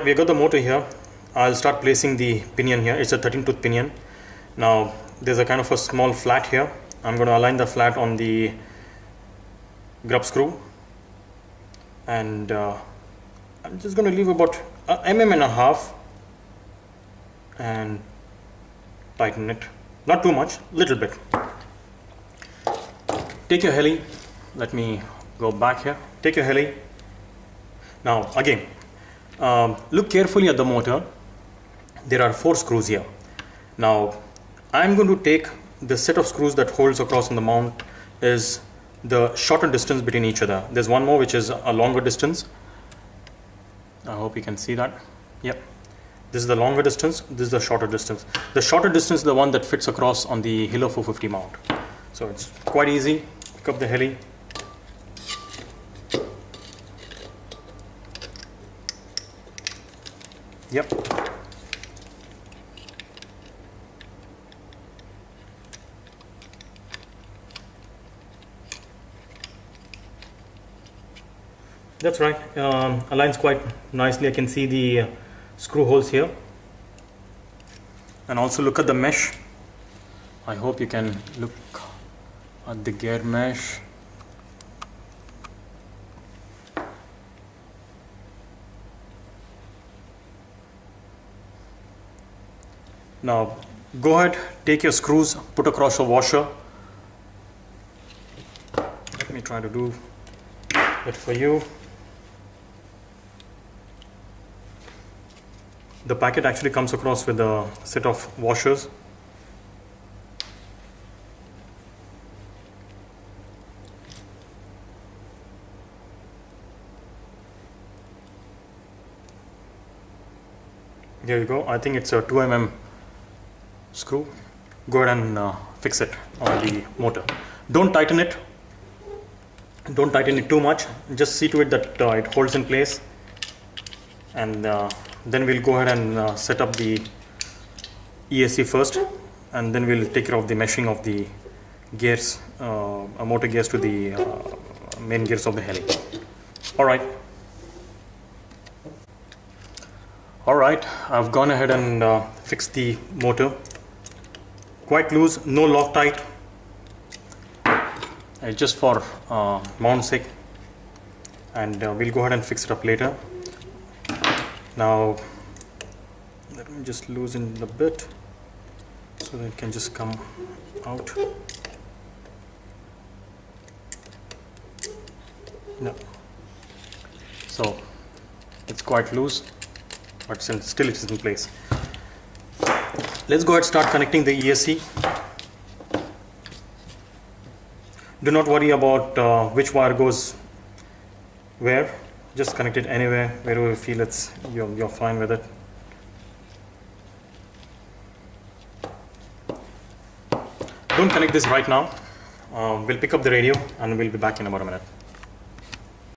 Alright, we got the motor here. I'll start placing the pinion here. It's a 13-tooth pinion. Now there's a kind of a small flat here. I'm going to align the flat on the grub screw, and I'm just going to leave about an mm and tighten it. Not too much, little bit. Take your heli. Let me go back here. Take your heli. Now again, look carefully at the motor. There are 4 screws here. Now I'm going to take the set of screws that holds across on the mount is the shorter distance between each other. There's one more which is a longer distance. I hope you can see that. Yep. This is the longer distance, this is the shorter distance. The shorter distance is the one that fits across on the Hilo 450 mount. So it's quite easy. Pick up the heli. Yep. That's right. Aligns quite nicely. I can see the screw holes here. And also look at the mesh. I hope you can look at the gear mesh. Now go ahead, take your screws, put across a washer. Let me try to do it for you. The packet actually comes across with a set of washers. There you go. I think it's a 2 mm screw. Go ahead and fix it on the motor. Don't tighten it. Don't tighten it too much. Just see to it that it holds in place. And then we'll go ahead and set up the ESC first, and then we'll take care of the meshing of the gears, motor gears to the main gears of the heli. Alright. Alright, I've gone ahead and fixed the motor. Quite loose, no Loctite. Just for mount sake. And we'll go ahead and fix it up later. Now let me just loosen the bit so that it can just come out. No. So it's quite loose, but still it is in place. Let's go ahead and start connecting the ESC. Do not worry about which wire goes where. Just connect it anywhere, wherever you feel you're fine with it. Don't connect this right now. We'll pick up the radio and we'll be back in about a minute.